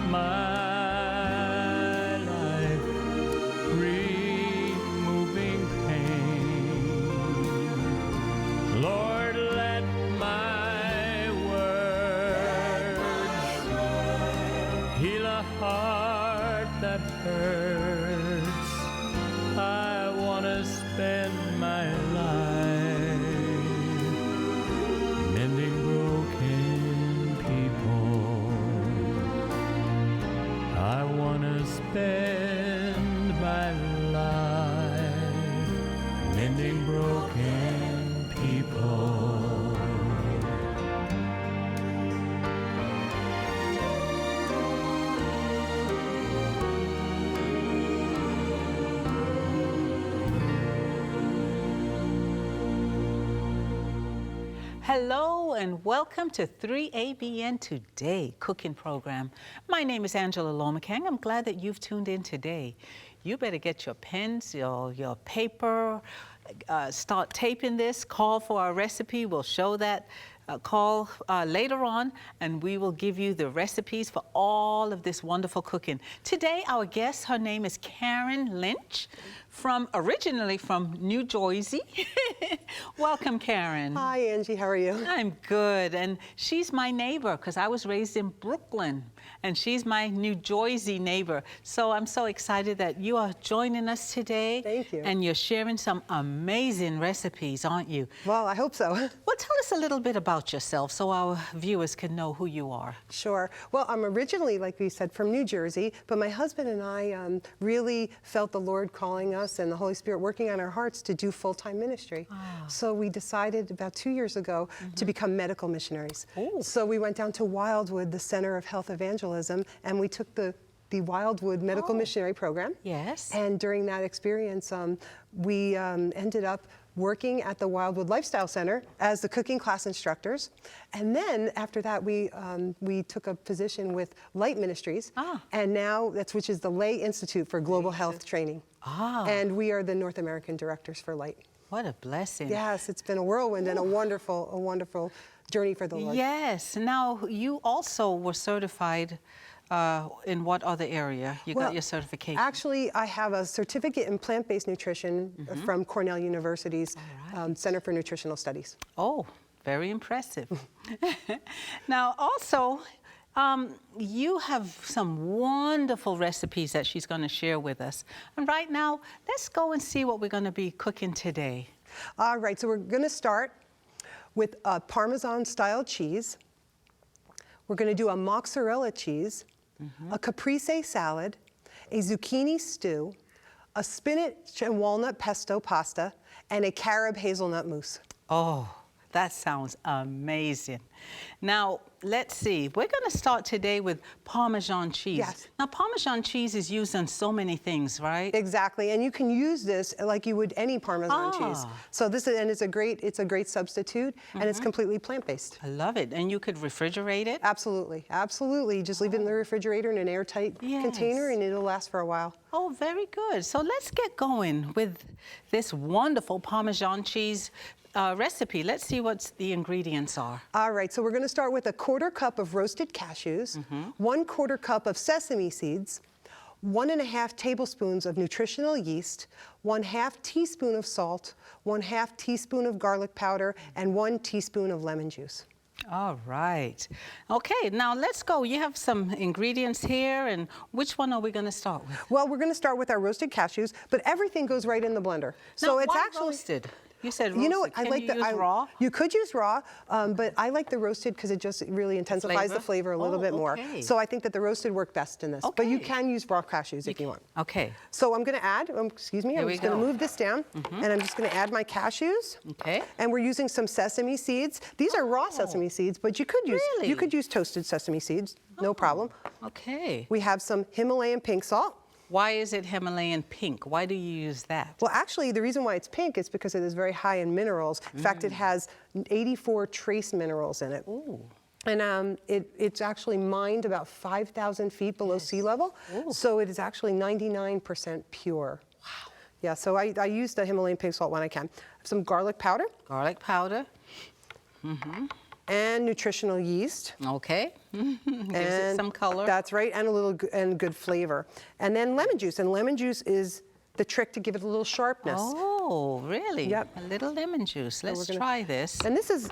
my life, removing pain. Lord, let my words heal a heart that hurts. I want to spend my life mending broken people. I want to spend my life mending broken people. Hello and welcome to 3ABN Today cooking program. My name is Angela Lomacang. I'm glad that you've tuned in today. You better get your pens, your paper, start taping this, call for our recipe. We'll show that call later on, and we will give you the recipes for all of this wonderful cooking. Today, our guest, her name is Carin Lynch, originally from New Jersey. Welcome, Carin. Hi, Angie. How are you? I'm good, and she's my neighbor because I was raised in Brooklyn, and she's my New Jersey neighbor. So I'm so excited that you are joining us today. Thank you. And you're sharing some amazing recipes, aren't you? Well, I hope so. Well, tell us a little bit about yourself so our viewers can know who you are. Sure. Well, I'm originally, like we said, from New Jersey, but my husband and I really felt the Lord calling us and the Holy Spirit working on our hearts to do full-time ministry. So we decided about 2 years ago to become medical missionaries. Ooh. So we went down to Wildwood, the Center of Health Evangelism, and we took the Wildwood Medical Missionary Program. Yes. And during that experience, we ended up working at the Wildwood Lifestyle Center as the cooking class instructors. And then after that, we took a position with Light Ministries. And now which is the Lay Institute for Global Health Training. And we are the North American directors for Light. What a blessing. Yes, it's been a whirlwind and a wonderful journey for the Lord. Yes. Now, you also were certified in what other area? You got your certification? Actually, I have a certificate in plant-based nutrition from Cornell University's Center for Nutritional Studies. Oh, very impressive. Now, also, you have some wonderful recipes that she's going to share with us. And right now, let's go and see what we're going to be cooking today. All right, so we're going to start with a Parmesan-style cheese. We're going to do a mozzarella cheese, a caprese salad, a zucchini stew, a spinach and walnut pesto pasta, and a Carob hazelnut mousse. Oh, that sounds amazing. Now, let's see. We're going to start today with Parmesan cheese. Yes. Now, Parmesan cheese is used on so many things, right? Exactly, and you can use this like you would any Parmesan cheese. So it's a great substitute, and it's completely plant-based. I love it. And you could refrigerate it? Absolutely, absolutely. Just leave it in the refrigerator in an airtight container, and it'll last for a while. Oh, very good. So let's get going with this wonderful Parmesan cheese recipe. Let's see what the ingredients are. All right, so we're going to start with a 1/4 cup of roasted cashews, 1/4 cup of sesame seeds, 1½ tablespoons of nutritional yeast, 1/2 teaspoon of salt, 1/2 teaspoon of garlic powder, and 1 teaspoon of lemon juice. All right. Okay, now let's go. You have some ingredients here, and which one are we going to start with? Well, we're going to start with our roasted cashews, but everything goes right in the blender. Now, so it's why actually roasted? You said roasted. You know what? Can you use raw? You could use raw, but I like the roasted because it just really intensifies the flavor a little bit more. So I think that the roasted work best in this. But you can use raw cashews if you want. Okay. So I'm going to add, excuse me, I'm just going to move this down, and I'm just going to add my cashews. Okay. And we're using some sesame seeds. These are raw sesame seeds, but you could use toasted sesame seeds, no problem. Okay. We have some Himalayan pink salt. Why is it Himalayan pink? Why do you use that? Well, actually, the reason why it's pink is because it is very high in minerals. In fact, it has 84 trace minerals in it. Ooh. And it's actually mined about 5,000 feet below sea level. Ooh. So it is actually 99% pure. Wow. Yeah, so I use the Himalayan pink salt when I can. Some garlic powder. Garlic powder. and nutritional yeast. Okay. Gives it some color. That's right, and a little and good flavor. And then lemon juice, and lemon juice is the trick to give it a little sharpness. Oh, really? Yep. A little lemon juice. Let's try this. And this is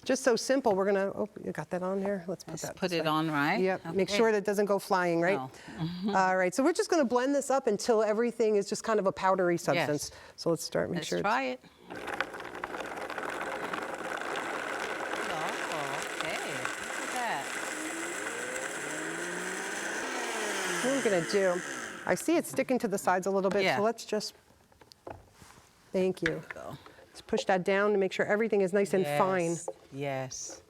just so simple. We're gonna, oh, you got that on there? Let's Put it on, right? Yep, Okay. make sure that it doesn't go flying, right? No. All right, so we're just gonna blend this up until everything is just kind of a powdery substance. Yes. So let's start, make Let's sure. try it. Oh, okay. Look at that. What we're gonna do, I see it sticking to the sides a little bit, Yeah. so let's just, thank you. Go. Let's push that down to make sure everything is nice and fine. Yes. Yes.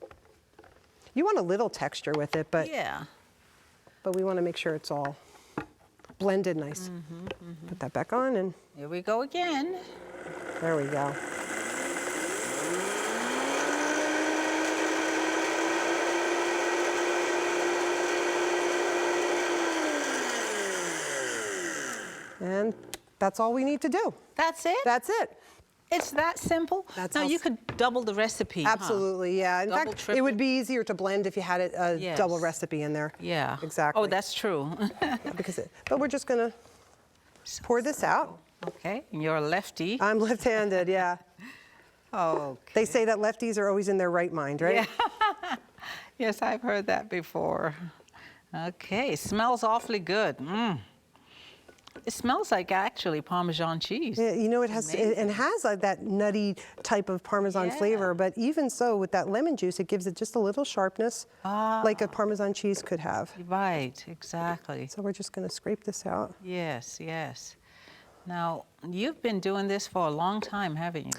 You want a little texture with it, but Yeah. we want to make sure it's all blended nice. Put that back on, and Here we go again. there we go. And that's all we need to do. That's it? That's it. It's that simple? That's now, how you could double the recipe, huh? Absolutely, yeah. In Double, fact, it triple? would be easier to blend if you had a Yes. double recipe in there. Yeah. Exactly. Oh, that's true. But we're just gonna pour this out. Okay, and you're a lefty. I'm left-handed, yeah. Okay. They say that lefties are always in their right mind, right? Yeah. Yes, I've heard that before. Okay, smells awfully good. It smells like actually Parmesan cheese. Yeah, you know, it has like that nutty type of Parmesan Yeah. flavor, but even so, with that lemon juice, it gives it just a little sharpness, like a Parmesan cheese could have. Right, exactly. So we're just gonna scrape this out. Yes, yes. Now, you've been doing this for a long time, haven't you?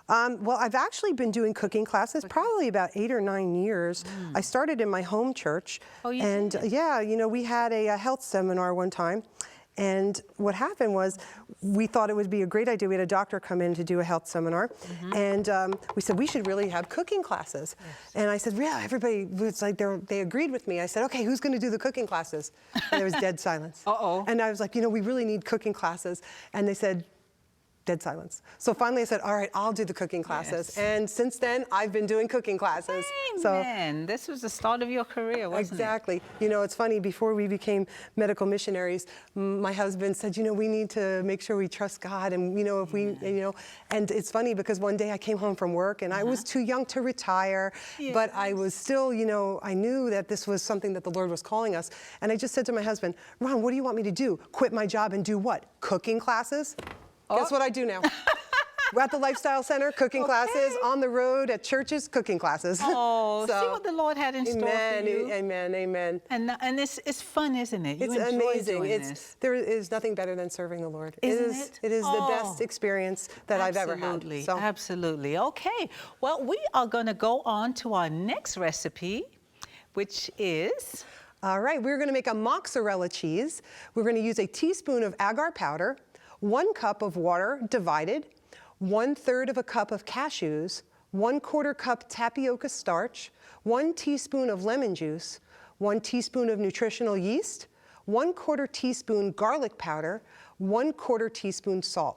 Well, I've actually been doing cooking classes probably about 8 or 9 years. I started in my home church. Oh, you and did? yeah, you know, we had a health seminar one time. And what happened was we thought it would be a great idea. We had a doctor come in to do a health seminar. And we said, we should really have cooking classes. Yes. And I said, yeah, everybody was like, they agreed with me. I said, okay, who's going to do the cooking classes? And there was dead silence. Uh-oh. And I was like, you know, we really need cooking classes. And they said, dead silence. So finally I said, all right, I'll do the cooking classes. Yes. And since then, I've been doing cooking classes. Amen. This was the start of your career, wasn't Exactly. You know, it's funny, before we became medical missionaries, my husband said, you know, we need to make sure we trust God. And, you know, if we, you know, and it's funny because one day I came home from work and I was too young to retire, but I was still, you know, I knew that this was something that the Lord was calling us. And I just said to my husband, Ron, what do you want me to do? Quit my job and do what? Cooking classes? Guess what I do now? We're at the Lifestyle Center, cooking classes, on the road, at churches, cooking classes. Oh, So, see what the Lord had in store for you. Amen, amen. And it's fun, isn't it? You It's enjoy amazing. doing this. There is nothing better than serving the Lord. Isn't it? It is the Oh. best experience that I've ever had. Absolutely, So, absolutely. Okay, well, we are going to go on to our next recipe, which is... all right, we're going to make a mozzarella cheese. We're going to use a teaspoon of agar powder, 1 cup of water divided, 1/3 of a cup of cashews, 1/4 cup tapioca starch, 1 teaspoon of lemon juice, 1 teaspoon of nutritional yeast, 1/4 teaspoon garlic powder, 1/4 teaspoon salt.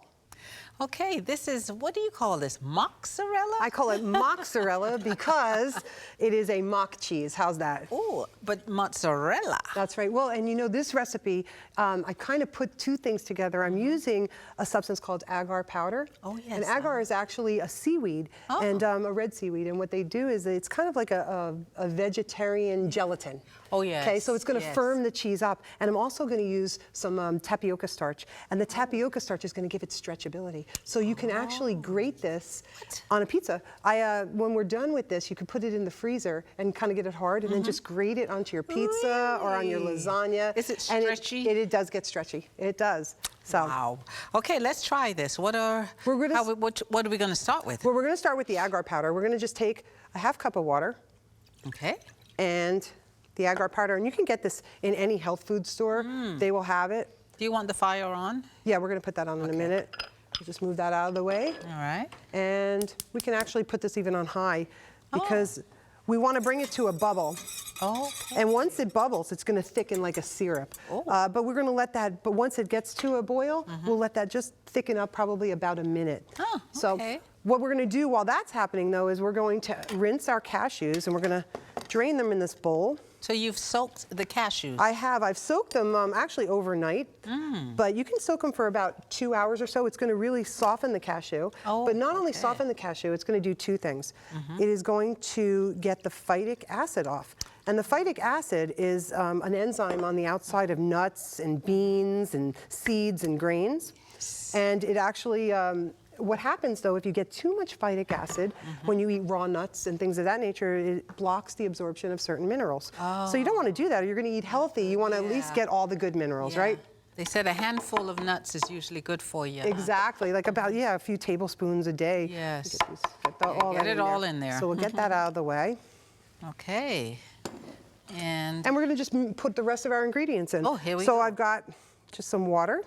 Okay, this is, what do you call this, mozzarella? I call it mozzarella because it is a mock cheese. How's that? Oh, but mozzarella. That's right. Well, and you know, this recipe, I kind of put 2 things together. I'm using a substance called agar powder. Oh, yes. And agar is actually a seaweed, and a red seaweed. And what they do is it's kind of like a vegetarian gelatin. Oh, yes. Okay, so it's going to Yes. firm the cheese up. And I'm also going to use some tapioca starch. And the tapioca starch is going to give it stretchability. So you can actually grate this on a pizza. When we're done with this, you can put it in the freezer and kind of get it hard, and then just grate it onto your pizza or on your Really? lasagna. Is it And stretchy? it does get stretchy. It does. So, Wow. Okay, let's try this. What are we going to start with? well, we're going to start with the agar powder. We're going to just take a 1/2 cup of water Okay. and the agar powder, and you can get this in any health food store. They will have it. Do you want the fire on? Yeah, we're going to put that on in a minute. We'll just move that out of the way. All right. And we can actually put this even on high because we want to bring it to a bubble. Oh. And once it bubbles, it's going to thicken like a syrup. Oh. But we're going to let that, but once it gets to a boil, we'll let that just thicken up probably about a minute. Oh, So okay. what we're going to do while that's happening, though, is we're going to rinse our cashews, and we're going to drain them in this bowl. So you've soaked the cashews? I have. I've soaked them actually overnight, but you can soak them for about 2 hours or so. It's going to really soften the cashew. Oh, but not only okay. soften the cashew, it's going to do two things. It is going to get the phytic acid off. And the phytic acid is an enzyme on the outside of nuts and beans and seeds and grains. And it actually, what happens though, if you get too much phytic acid, when you eat raw nuts and things of that nature, it blocks the absorption of certain minerals. So you don't want to do that. You're going to eat healthy. You want to at least get all the good minerals, right? They said a handful of nuts is usually good for you. Exactly, like about, a few tablespoons a day. Yes. Get it all in there. So we'll get that out of the way. Okay. And we're going to just put the rest of our ingredients in. Oh, here we go. go. So I've got just some water.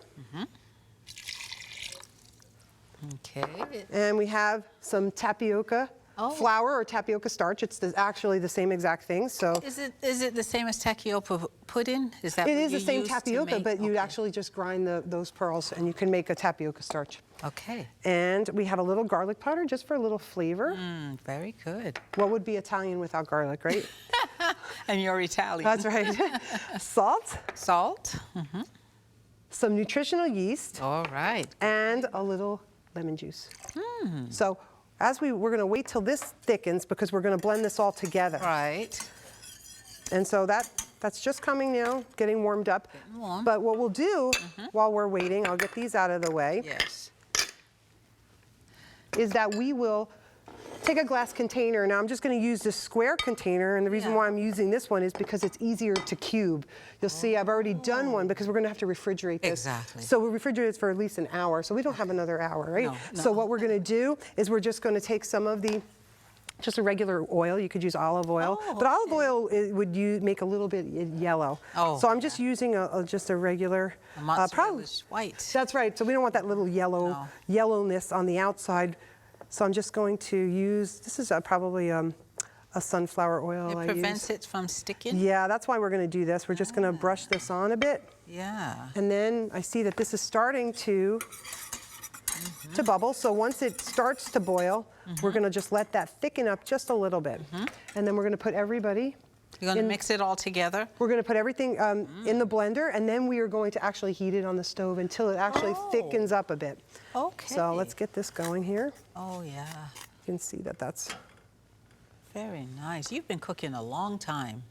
Okay. And we have some tapioca flour or tapioca starch. It's actually the same exact thing. So is it the same as tapioca pudding? Is that it what is the you same use to tapioca, make? but you actually just grind those pearls, and you can make a tapioca starch. Okay. And we have a little garlic powder just for a little flavor. Very good. What would be Italian without garlic, right? And you're Italian. That's right. Salt. Salt. Some nutritional yeast. All right. And a little lemon juice. So as we're going to wait till this thickens because we're going to blend this all together. Right. And so that's just coming now, getting warmed up. Getting warm. But what we'll do while we're waiting, I'll get these out of the way, is that we will take a glass container. Now I'm just going to use this square container, and the reason why I'm using this one is because it's easier to cube. You'll see I've already done one because we're going to have to refrigerate this. Exactly. So we'll refrigerate this for at least an hour, so we don't have another hour, right? No. So what we're going to do is we're just going to take some of just a regular oil. You could use olive oil, but olive oil make a little bit yellow. So I'm just using just a regular. Mozzarella is white. That's right. So we don't want that little yellowness on the outside. So I'm just going to use, this is probably a sunflower oil It prevents it from sticking? Yeah, that's why we're going to do this. We're just going to brush this on a bit. Yeah. And then I see that this is starting to bubble. So once it starts to boil, we're going to just let that thicken up just a little bit. And then we're going to put everybody. You're going to mix it all together? We're going to put everything in the blender, and then we are going to actually heat it on the stove until it actually thickens up a bit. Okay. So let's get this going here. Oh, yeah. You can see that that's... Very nice. You've been cooking a long time.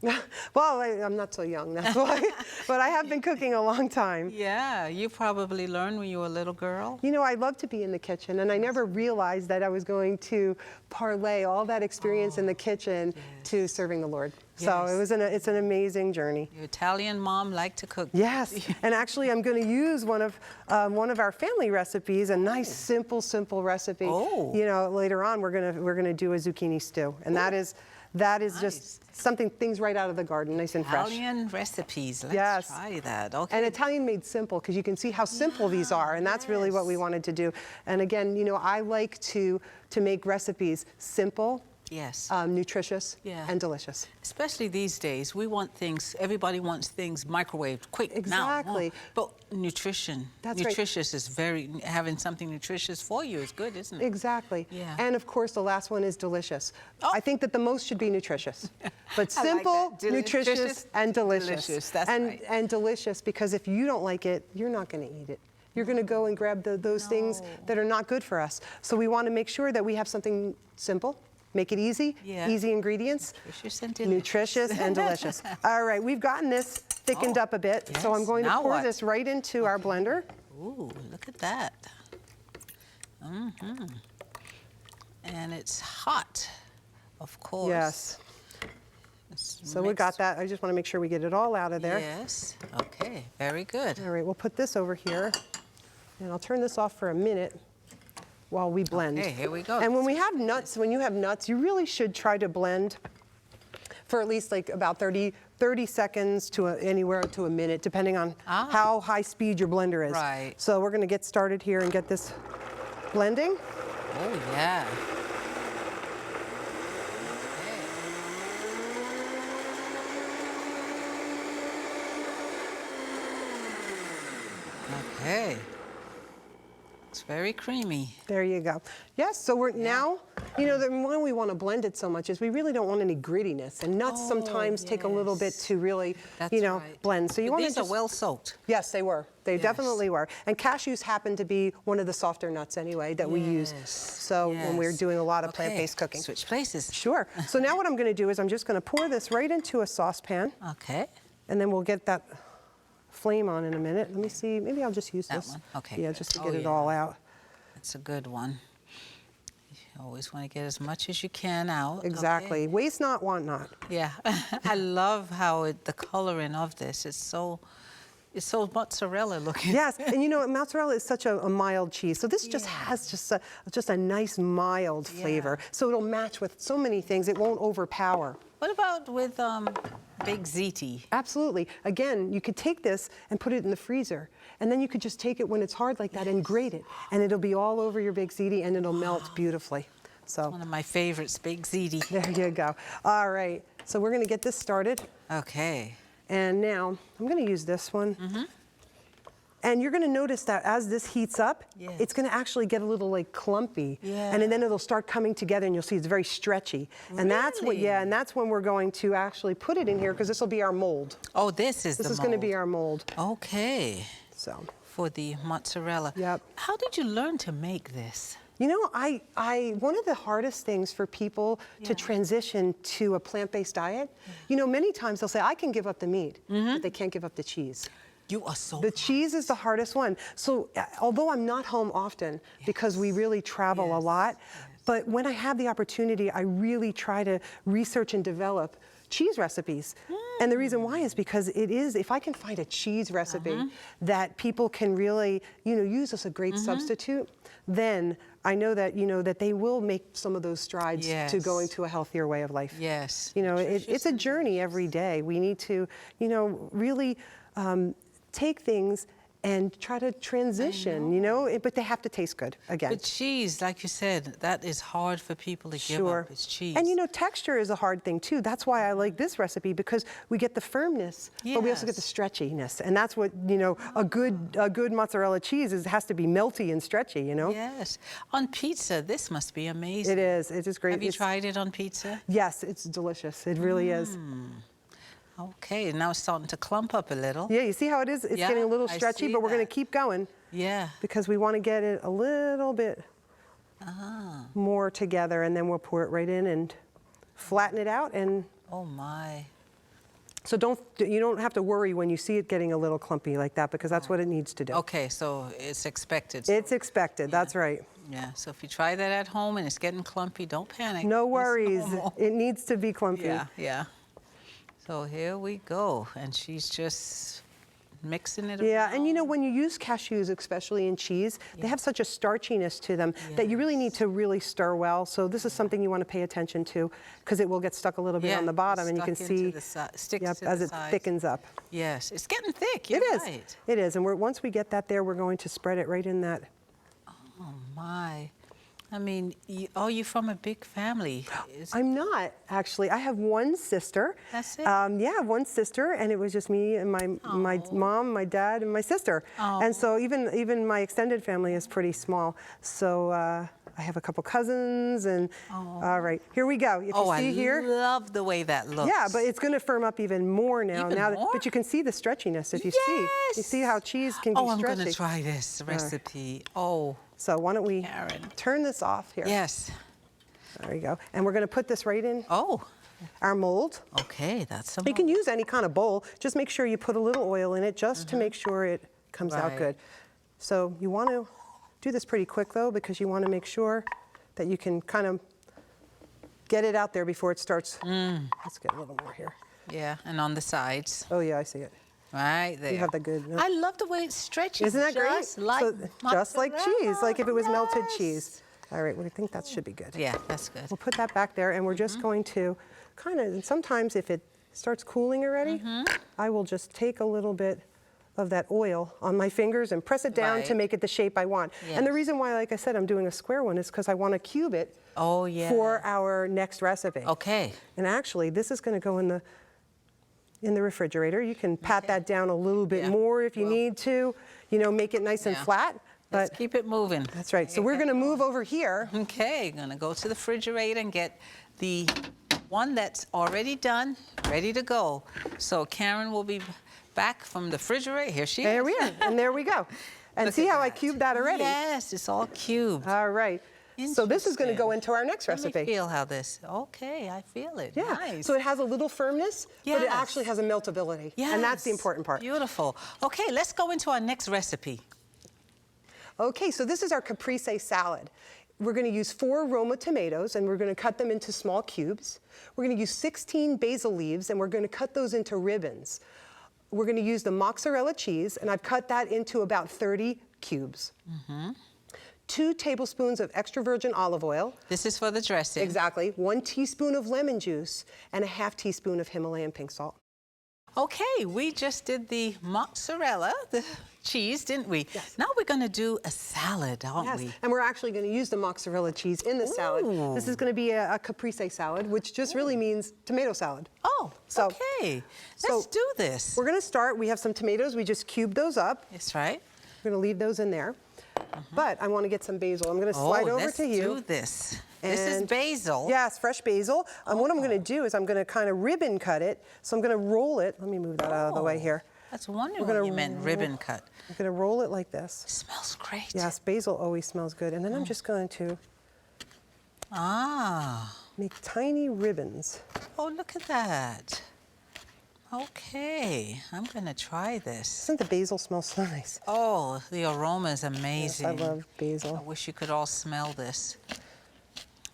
Well, I'm not so young, that's why. But I have been cooking a long time. Yeah, you probably learned when you were a little girl. You know, I love to be in the kitchen, and I never realized that I was going to parlay all that experience in the kitchen to serving the Lord. So it's an amazing journey. Your Italian mom liked to cook. Yes, and actually I'm going to use one of our family recipes, a nice simple recipe. You know, later on we're gonna do a zucchini stew, and that is just things right out of the garden, nice and fresh. Italian recipes. Let's try that. Okay. And Italian made simple, because you can see how simple these are, and that's really what we wanted to do. And again, you know, I like to make recipes simple. Nutritious and delicious. Especially these days, we want things, everybody wants things microwaved quick now. But nutrition, nutritious is having something nutritious for you is good, isn't it? Exactly. Yeah. And of course, the last one is delicious. I think that the most should be nutritious. But simple, nutritious, and delicious. That's right. And delicious, because if you don't like it, you're not going to eat it. You're going to go and grab those things that are not good for us. So we want to make sure that we have something simple. Make it easy, easy ingredients, nutritious and delicious. All right, we've gotten this thickened up a bit, so I'm going to pour this right into our blender. Ooh, look at that. And it's hot, of course. Yes. So we got that. I just want to make sure we get it all out of there. Yes, okay, very good. All right, we'll put this over here, and I'll turn this off for a minute while we blend. Okay, here we go. And when you have nuts, you really should try to blend for at least like about 30 seconds to anywhere to a minute, depending on how high speed your blender is. Right. So we're going to get started here and get this blending. Oh, yeah. Okay. It's very creamy. There you go. Yes, so we're now, you know, the why we want to blend it so much is we really don't want any grittiness. And nuts sometimes take a little bit to really, you know, blend. So you want to These are well soaked. Yes, they were. They definitely were. And cashews happen to be one of the softer nuts anyway that we use. So when we're doing a lot of plant-based cooking. Switch places. Sure. So now what I'm going to do is I'm just going to pour this right into a saucepan. Okay. And then we'll get that flame on in a minute. Let me see. Maybe I'll just use this. That one? Okay. Yeah, just to get it all out. It's a good one. You always want to get as much as you can out. Exactly. Okay. Waste not, want not. Yeah. I love how the coloring of this is so... It's so mozzarella looking. Yes, and you know, mozzarella is such a mild cheese. So this just has just a nice mild flavor. So it'll match with so many things. It won't overpower. What about with big ziti? Absolutely. Again, you could take this and put it in the freezer, and then you could just take it when it's hard like that and grate it, and it'll be all over your big ziti, and it'll melt beautifully. So one of my favorites, big ziti. There you go. All right. So we're going to get this started. Okay. And now I'm going to use this one. And you're going to notice that as this heats up, it's going to actually get a little like clumpy. And then it'll start coming together and you'll see it's very stretchy. And that's what, and that's when we're going to actually put it in here because this will be our mold. Oh, this is the mold. This is going to be our mold. Okay. So. For the mozzarella. Yep. How did you learn to make this? You know, one of the hardest things for people to transition to a plant-based diet, you know, many times they'll say, I can give up the meat, but they can't give up the cheese. You are so The cheese is the hardest one. So although I'm not home often because we really travel a lot, but when I have the opportunity, I really try to research and develop cheese recipes. And the reason why is because it is, if I can find a cheese recipe that people can really, you know, use as a great substitute, then I know that, you know, that they will make some of those strides to going to a healthier way of life. Yes. You know, it's a journey every day. We need to, you know, really take things and try to transition, you know, but they have to taste good, again. But cheese, like you said, that is hard for people to give up. It's cheese. And you know, texture is a hard thing too. That's why I like this recipe, because we get the firmness, but we also get the stretchiness. And that's what, you know, a good mozzarella cheese has to be melty and stretchy, you know? Yes. On pizza, this must be amazing. It is. It is great. Have you tried it on pizza? Yes, it's delicious. It really is. Okay, now it's starting to clump up a little. Yeah, you see how it is? It's getting a little stretchy, but we're going to keep going. Yeah. Because we want to get it a little bit more together, and then we'll pour it right in and flatten it out. And oh my. So you don't have to worry when you see it getting a little clumpy like that, because that's what it needs to do. Okay, so it's expected. It's expected, that's right. Yeah, so if you try that at home and it's getting clumpy, don't panic. No worries. It needs to be clumpy. Yeah. So here we go, and she's just mixing it Yeah, around. and you know, when you use cashews, especially in cheese, they have such a starchiness to them that you really need to really stir well. So this is something you want to pay attention to, because it will get stuck a little bit on the bottom, and you can see as it thickens up. Yes, it's getting thick. You're right. It is, and once we get that there, we're going to spread it right in that. Oh my. I mean, are you from a big family? I'm not, actually. I have one sister. That's it? Yeah, one sister, and it was just me and my mom, my dad, and my sister. And so even my extended family is pretty small. So I have a couple cousins, and all right, here we go. If you see here, I love the way that looks. Yeah, but it's going to firm up even more now. More? But you can see the stretchiness if you see. You see how cheese can be stretchy. I'm going to try this recipe. So why don't we Carin. turn this off here? Yes. There you go. And we're going to put this right in our mold. Okay, that's a mold. You can use any kind of bowl. Just make sure you put a little oil in it just to make sure it comes out good. So you want to do this pretty quick, though, because you want to make sure that you can kind of get it out there before it starts. Let's get a little more here. Yeah, and on the sides. Oh, yeah, I see it. Right there. You have the good. I love the way it stretches. Isn't that great? Just like cheese, like if it was melted cheese. All right, well, I think that should be good. Yeah, that's good. We'll put that back there, and we're just going to kind of, sometimes if it starts cooling already, I will just take a little bit of that oil on my fingers and press it down to make it the shape I want. And the reason why, like I said, I'm doing a square one is because I want to cube it for our next recipe. Okay. And actually, this is going to go in the refrigerator. You can pat that down a little bit more if you need to, you know, make it nice and flat. Let's keep it moving. That's right. So we're going to move over here. Okay, gonna go to the refrigerator and get the one that's already done, ready to go. So Carin will be back from the refrigerator. Here she is. There we are, and there we go. And see how I cubed that already? Yes, it's all cubed. All right. So this is going to go into our next recipe. Let me feel how this, okay, I feel it. Yeah, Nice. so it has a little firmness, but it actually has a meltability. Yes. And that's the important part. Beautiful. Okay, let's go into our next recipe. Okay, so this is our caprese salad. We're going to use 4 Roma tomatoes, and we're going to cut them into small cubes. We're going to use 16 basil leaves, and we're going to cut those into ribbons. We're going to use the mozzarella cheese, and I've cut that into about 30 cubes. 2 tablespoons of extra virgin olive oil. This is for the dressing. Exactly. 1 teaspoon of lemon juice, and a ½ teaspoon of Himalayan pink salt. Okay, we just did the mozzarella, the cheese, didn't we? Yes. Now we're going to do a salad, aren't we? And we're actually going to use the mozzarella cheese in the salad. This is going to be a caprese salad, which just really means tomato salad. Oh, okay. Let's do this. We're going to start. We have some tomatoes. We just cubed those up. That's right. We're going to leave those in there. But I want to get some basil. I'm going to slide over to you. Let's do this. This is basil. Yes, fresh basil. And what I'm going to do is I'm going to kind of ribbon cut it. So I'm going to roll it. Let me move that out of the way here. That's wonderful. You meant ribbon cut. I'm going to roll it like this. It smells great. Yes, basil always smells good. And then I'm just going to make tiny ribbons. Oh, look at that. Okay, I'm gonna try this. Doesn't the basil smell so nice? Oh, the aroma is amazing. Yes, I love basil. I wish you could all smell this.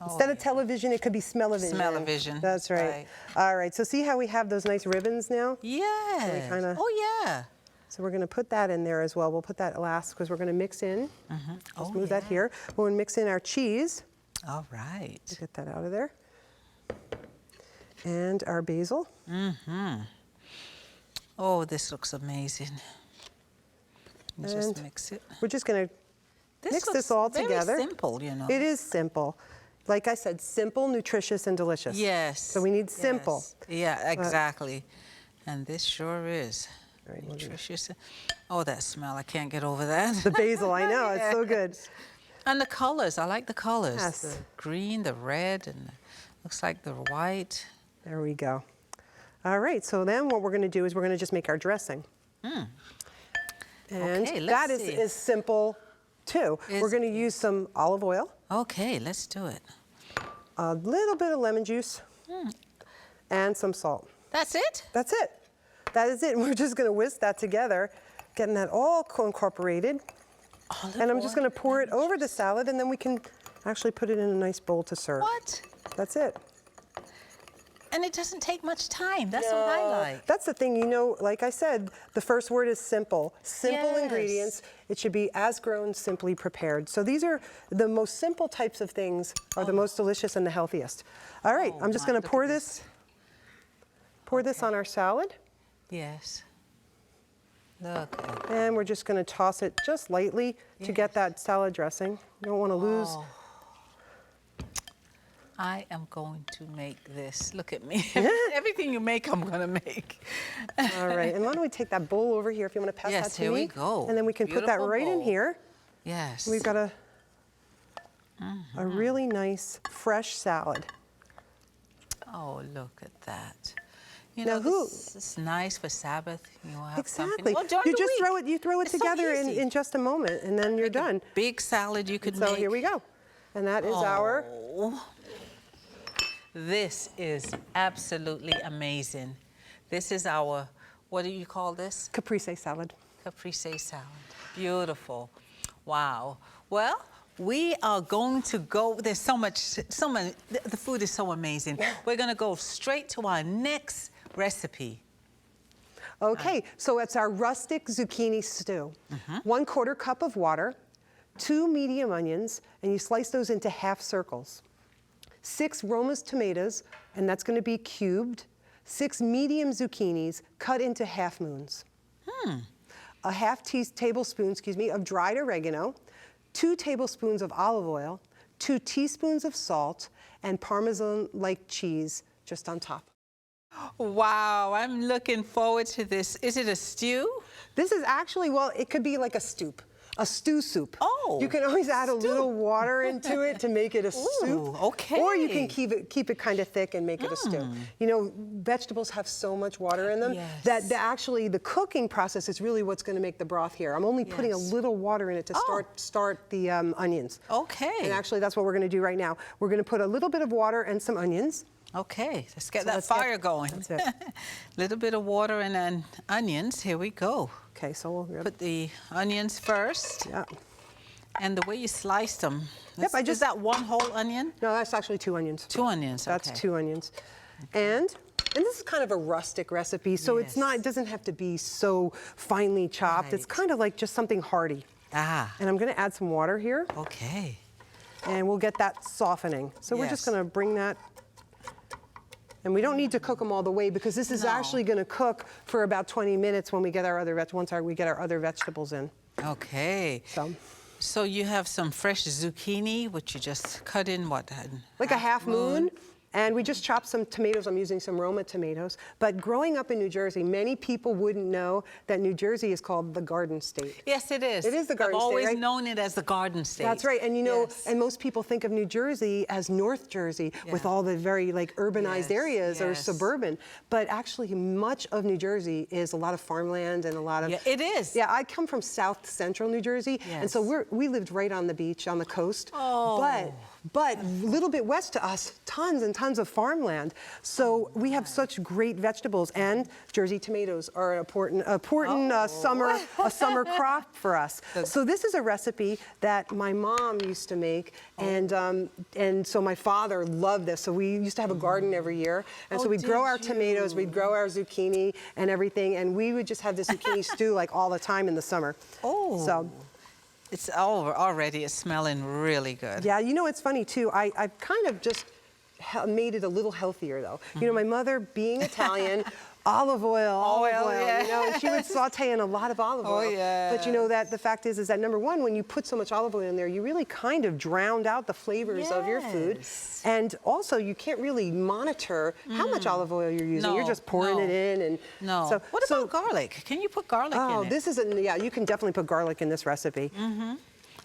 Instead of television, it could be smell-o-vision. Smell-o-vision. That's right. All right, so see how we have those nice ribbons now? Yes. Oh, yeah. So we're going to put that in there as well. We'll put that last because we're going to mix in. Let's move that here. We're going to mix in our cheese. All right. Get that out of there. And our basil. Oh, this looks amazing. And just mix it. We're just going to mix this all together. Very simple, you know. It is simple. Like I said, simple, nutritious, and delicious. Yes. So we need simple. Yeah, exactly. And this sure is. Right, nutritious. Oh, that smell. I can't get over that. The basil, I know. It's so good. And the colors. I like the colors. Yes. The green, the red, and looks like the white. There we go. All right, so then what we're going to do is we're going to just make our dressing. And that is simple, too. We're going to use some olive oil. Okay, let's do it. A little bit of lemon juice. And some salt. That's it? That's it. That is it. We're just going to whisk that together, getting that all incorporated. And I'm just going to pour it over the salad, and then we can actually put it in a nice bowl to serve. What? That's it. And it doesn't take much time. That's what I like. That's the thing, you know, like I said, the first word is simple. Simple ingredients. It should be as grown, simply prepared. So these are the most simple types of things are the most delicious and the healthiest. All right, I'm just going to pour this on our salad. Yes. Look at that. And we're just going to toss it just lightly to get that salad dressing. You don't want to lose. I am going to make this. Look at me. Everything you make, I'm going to make. All right. And why don't we take that bowl over here if you want to pass that to me? Yes, here we go. And then we can put that right in here. Yes. We've got a really nice, fresh salad. Oh, look at that. You Now know, this is nice for Sabbath. You have Exactly. Well, during You the just week. throw it It's so together easy. in just a moment, and then you're done. Big salad you could So make. here we go. And that is our... This is absolutely amazing. This is our, what do you call this? Caprese salad. Caprese salad. Beautiful. Wow. Well, we are going to go, there's so much, the food is so amazing. We're going to go straight to our next recipe. Okay, so it's our rustic zucchini stew. 1/4 cup of water, 2 medium onions, and you slice those into half circles. 6 Roma's tomatoes, and that's going to be cubed. 6 medium zucchinis cut into half moons. A tablespoon, of dried oregano, 2 tablespoons of olive oil, 2 teaspoons of salt, and Parmesan cheese just on top. Wow, I'm looking forward to this. Is it a stew? This is actually, well, it could be like a stoop. a stew soup. Oh, you can always add a stew. little water into it to make it a soup. Okay. Or you can keep it kind of thick and make it a stew. You know, vegetables have so much water in them that actually the cooking process is really what's going to make the broth here. I'm only putting a little water in it to start the onions. Okay. And actually, that's what we're going to do right now. We're going to put a little bit of water and some onions. Okay, let's get that fire going. That's it. Little bit of water and then onions. Here we go. Okay, so we'll Put the onions first. Yeah. And the way you slice them. Yep, Is that one whole onion? No, that's actually 2 onions. 2 onions. That's okay. 2 onions. And this is kind of a rustic recipe, so it's not. It doesn't have to be so finely chopped. It's kind of like just something hearty. Ah. And I'm going to add some water here. Okay. And we'll get that softening. So we're just going to bring that. And we don't need to cook them all the way because this is actually going to cook for about 20 minutes when we get our other we get our other vegetables in. Okay. So you have some fresh zucchini, which you just cut in what? Like a half moon. And we just chopped some tomatoes. I'm using some Roma tomatoes. But growing up in New Jersey, many people wouldn't know that New Jersey is called the Garden State. Yes, it is. It is the Garden State, I've always right? known it as the Garden State. That's right. And you know, and most people think of New Jersey as North Jersey with all the very like urbanized areas or suburban. But actually much of New Jersey is a lot of farmland and a lot of... Yeah, it is. Yeah, I come from South Central New Jersey. And so we lived right on the beach, on the coast. Oh. But a little bit west to us, tons and tons of farmland. So we have such great vegetables, and Jersey tomatoes are an important summer crop for us. So this is a recipe that my mom used to make, and so my father loved this. So we used to have a garden every year, and so we'd grow our tomatoes, we'd grow our zucchini and everything, and we would just have the zucchini stew like all the time in the summer. So. It's already smelling really good. Yeah, you know, it's funny too. I've kind of just made it a little healthier though. You know, my mother being Italian, olive oil, you know, and she would saute in a lot of olive oil. But you know that the fact is that number one, when you put so much olive oil in there, you really kind of drowned out the flavors of your food. And also, you can't really monitor how much olive oil you're using. You're just pouring it in. And So, what about garlic? Can you put garlic in it? Oh, this is you can definitely put garlic in this recipe.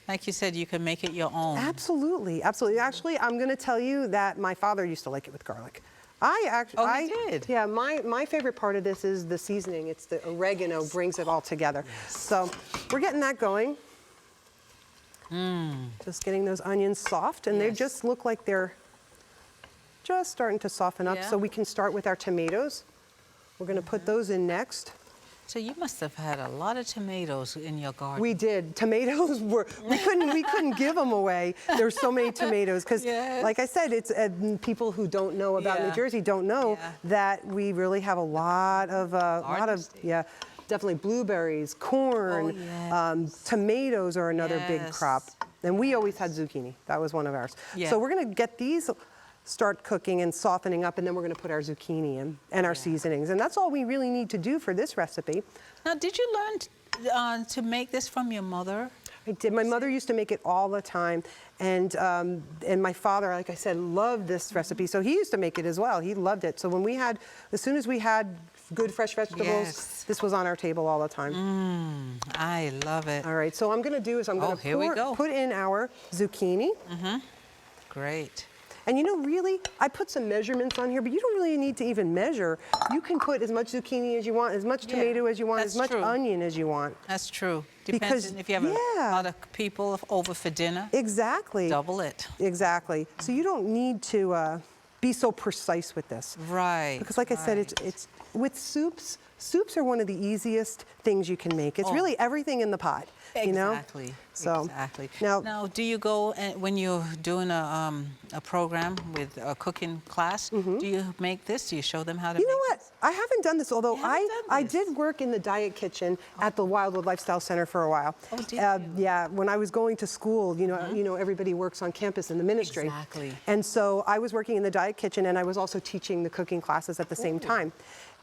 Like you said, you can make it your own. Absolutely, absolutely. Actually, I'm going to tell you that my father used to like it with garlic. He did? Yeah, my favorite part of this is the seasoning. It's the oregano brings it all together. So we're getting that going. Just getting those onions soft, and they just look like they're just starting to soften up. So we can start with our tomatoes. We're going to put those in next. So you must have had a lot of tomatoes in your garden. We did. Tomatoes we couldn't give them away. There's so many tomatoes because, like I said, it's people who don't know about New Jersey don't know that we really have a lot of definitely blueberries, corn, tomatoes are another big crop, and we always had zucchini. That was one of ours. So we're going to get these. Start cooking and softening up, and then we're going to put our zucchini in and our seasonings. And that's all we really need to do for this recipe. Now, did you learn to make this from your mother? I did. My mother used to make it all the time. And my father, like I said, loved this recipe. So he used to make it as well. He loved it. So as soon as we had good fresh vegetables, this was on our table all the time. I love it. All right, so I'm going to do is I'm going to put in our zucchini. Great. And you know, really, I put some measurements on here, but you don't really need to even measure. You can put as much zucchini as you want, as much tomato as you want, as much onion as you want. That's true. Depends if you have a lot of people over for dinner. Exactly. Double it. Exactly. So you don't need to be so precise with this. Right. Because like I said, it's with soups. Soups are one of the easiest things you can make. It's really everything in the pot. You know? Exactly. So, exactly. Now, do you go when you're doing a program with a cooking class? Do you make this? Do you show them how to? You know what? I haven't done this, although I did work in the diet kitchen at the Wildwood Lifestyle Center for a while. Oh, did you? Yeah, when I was going to school, you know, everybody works on campus in the ministry. Exactly. And so I was working in the diet kitchen, and I was also teaching the cooking classes at the same time.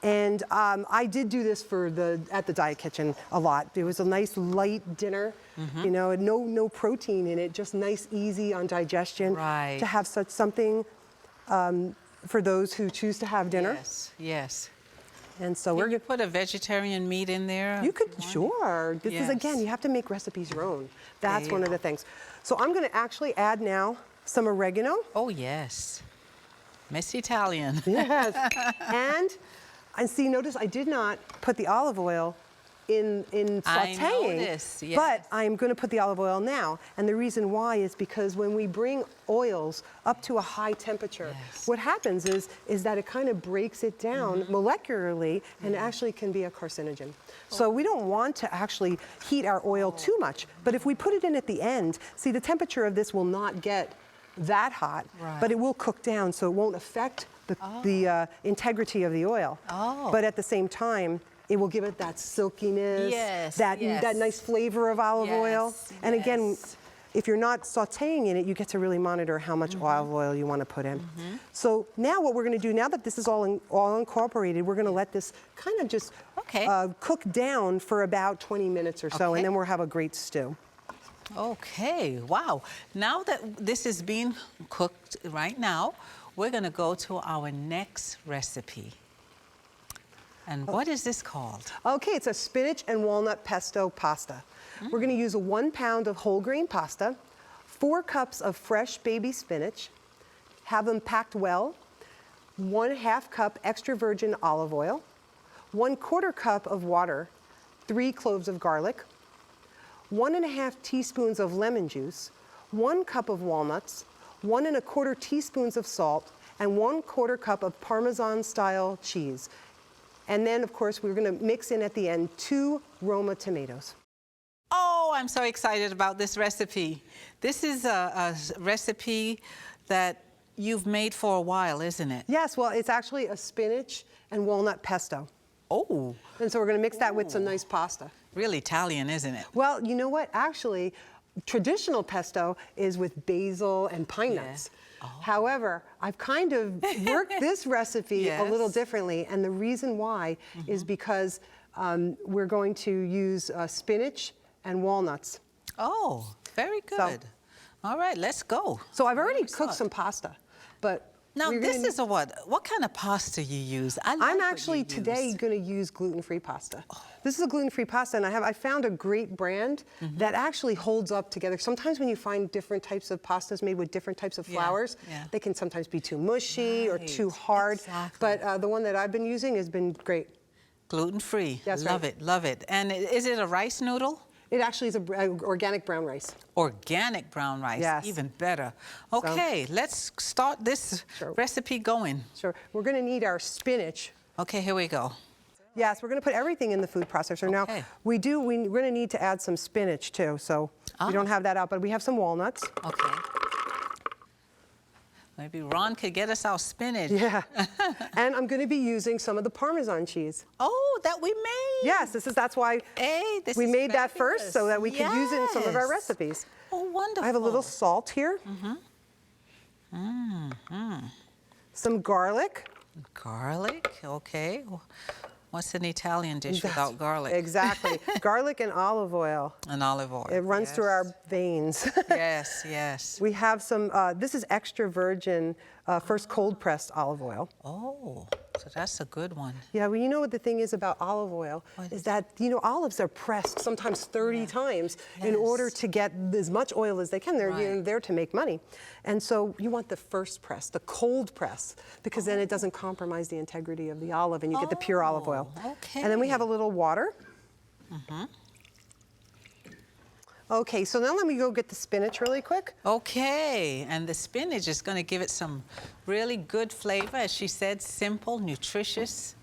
And I did do this at the diet kitchen a lot. It was a nice light dinner, you know, and no protein in it, just nice, easy on digestion. Right. To have such something for those who choose to have dinner. Yes, yes. And so Can we're you put a vegetarian meat in there? You could, sure. This is, again, you have to make recipes your own. That's one of the things. So I'm going to actually add now some oregano. Oh, yes. Miss Italian. Yes. and see, notice I did not put the olive oil in sauteing, I noticed, yes. but I'm going to put the olive oil now. And the reason why is because when we bring oils up to a high temperature, what happens is that it kind of breaks it down molecularly and actually can be a carcinogen. So we don't want to actually heat our oil too much, but if we put it in at the end, see, the temperature of this will not get that hot, but it will cook down, so it won't affect the integrity of the oil. But at the same time, it will give it that silkiness, that nice flavor of olive oil. And again, if you're not sauteing in it, you get to really monitor how much olive oil you want to put in. So now what we're going to do, now that this is all incorporated, we're going to let this kind of just cook down for about 20 minutes or so, and then we'll have a great stew. Okay, wow. Now that this is being cooked right now, we're going to go to our next recipe. And what is this called? Okay, it's a spinach and walnut pesto pasta. We're going to use 1 pound of whole grain pasta, 4 cups of fresh baby spinach, have them packed well, 1/2 cup extra virgin olive oil, 1/4 cup of water, 3 cloves of garlic, 1½ teaspoons of lemon juice, 1 cup of walnuts, 1 1/4 teaspoons of salt, and 1/4 cup of Parmesan style cheese. And then, of course, we're going to mix in at the end 2 Roma tomatoes. Oh, I'm so excited about this recipe. This is a recipe that you've made for a while, isn't it? Yes, well, it's actually a spinach and walnut pesto. Oh. And so we're going to mix that with some nice pasta. Really Italian, isn't it? Well, you know what? Actually, traditional pesto is with basil and pine nuts. However, I've kind of worked this recipe a little differently, and the reason why is because we're going to use spinach and walnuts. Oh, very good. All right, let's go. So I've already cooked some pasta, but now this is a what? What kind of pasta you use? I'm actually today going to use gluten-free pasta. This is a gluten-free pasta, and I found a great brand that actually holds up together. Sometimes when you find different types of pastas made with different types of flours, they can sometimes be too mushy or too hard. But the one that I've been using has been great. Gluten-free. That's love right. it, love it. And is it a rice noodle? It actually is organic brown rice. Organic brown rice, even better. Okay, let's start this recipe going. Sure, we're going to need our spinach. Okay, here we go. Yes, we're going to put everything in the food processor. Now, we're going to need to add some spinach too, so we don't have that out, but we have some walnuts. Okay. Maybe Ron could get us our spinach. Yeah. And I'm going to be using some of the Parmesan cheese. Oh, that we made. Yes, that's why we made that first, so that we could use it in some of our recipes. Oh, wonderful. I have a little salt here. Some garlic. Garlic, okay. What's an Italian dish without garlic? Exactly. Garlic and olive oil. And olive oil. It runs through our veins. Yes, yes. We have some, this is extra virgin, first cold pressed olive oil. Oh, so that's a good one. Yeah, well, you know what the thing is about olive oil is that, you know, olives are pressed sometimes 30 times in order to get as much oil as they can. They're there to make money. And so you want the first press, the cold press, because then it doesn't compromise the integrity of the olive and you get the pure olive oil. Okay. And then we have a little water. Okay, so now let me go get the spinach really quick. Okay, and the spinach is going to give it some really good flavor. As she said, simple, nutritious,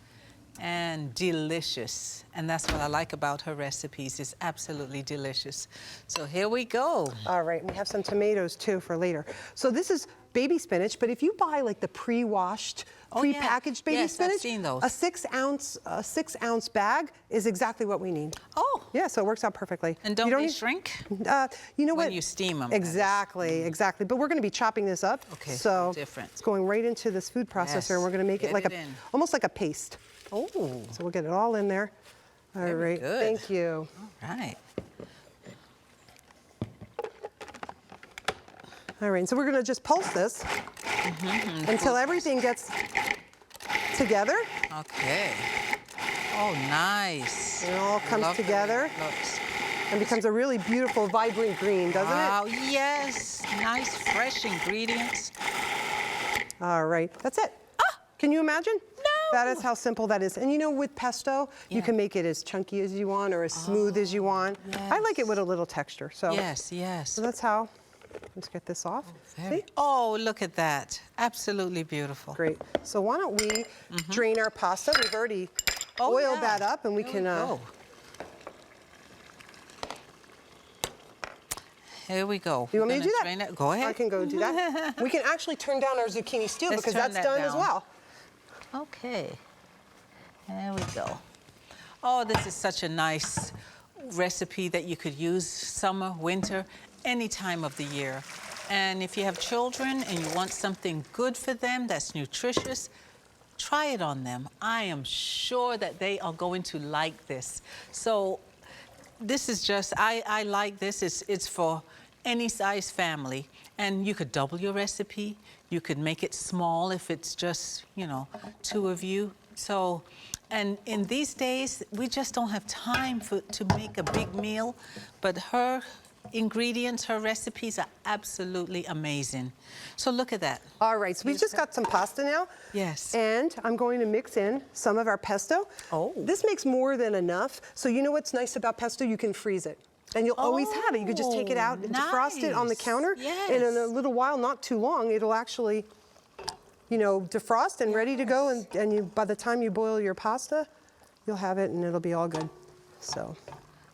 and delicious. And that's what I like about her recipes. It's absolutely delicious. So here we go. All right, we have some tomatoes too for later. So this is baby spinach, but if you buy like the pre-washed, pre-packaged baby spinach, I've seen those. a 6 ounce bag is exactly what we need. Oh. Yeah, so it works out perfectly. And don't they shrink? You know what? When you steam them. Exactly, exactly. But we're going to be chopping this up. Okay, so different. It's going right into this food processor, and we're going to make it like almost like a paste. Oh. So we'll get it all in there. All right. Good. Thank you. All right. All right, so we're going to just pulse this until everything gets together. Okay. Oh, nice. It all comes Love the way together it looks. and becomes a really beautiful, vibrant green, doesn't Wow, yes. Nice, fresh ingredients. it? All right, that's it. Can you imagine? No. That is how simple that is. And you know, with pesto, you can make it as chunky as you want or as smooth as you want. I like it with a little texture. So, Yes, yes. so that's how. Let's get this off. See? Oh, look at that. Absolutely beautiful. Great. So why don't we drain our pasta? We've already oiled that up, and we can. Here we go. You want me to do that? Drain it. Go ahead. I can go do that. We can actually turn down our zucchini stew because that's done as well. Okay. There we go. Oh, this is such a nice recipe that you could use summer, winter, any time of the year. And if you have children and you want something good for them that's nutritious, try it on them. I am sure that they are going to like this. So this is just, I like this. It's for any size family. And you could double your recipe. You could make it small if it's just, you know, 2 of you. So, and in these days, we just don't have time to make a big meal. But her ingredients, her recipes are absolutely amazing. So look at that. All right, so we've just got some pasta now. Yes. And I'm going to mix in some of our pesto. Oh. This makes more than enough. So you know what's nice about pesto? You can freeze it. And you'll always have it. You could just take it out and defrost it on the counter. Yes. And in a little while, not too long, it'll actually, you know, defrost and ready to go. And you, by the time you boil your pasta, you'll have it and it'll be all good. So.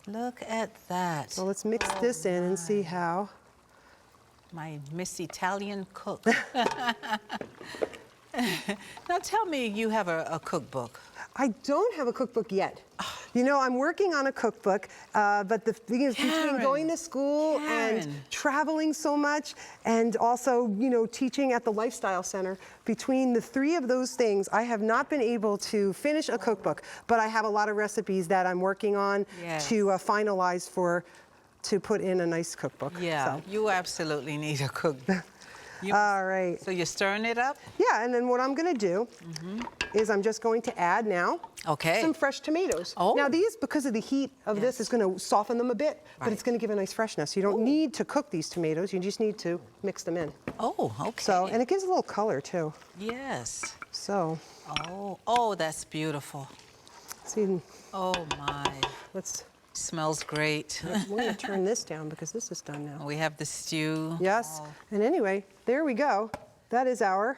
Look at that. So let's mix this in and see how. My Miss Italian cook. Now tell me you have a cookbook. I don't have a cookbook yet. You know, I'm working on a cookbook, but the thing is between going to school and traveling so much and also, you know, teaching at the Lifestyle Center, between the 3 of those things, I have not been able to finish a cookbook, but I have a lot of recipes that I'm working on to finalize to put in a nice cookbook. Yeah, so. you absolutely need a cookbook. All right. So you're stirring it up? Yeah, and then what I'm going to do is I'm just going to add now some fresh tomatoes. Oh. Now these, because of the heat of this, is going to soften them a bit, but it's going to give a nice freshness. You don't need to cook these tomatoes. You just need to mix them in. Oh, okay. So, and it gives a little color too. Yes. So. Oh, that's beautiful. See. Oh my. Let's. Smells great. We're going to turn this down because this is done now. We have the stew. Yes. And anyway, there we go. That is our.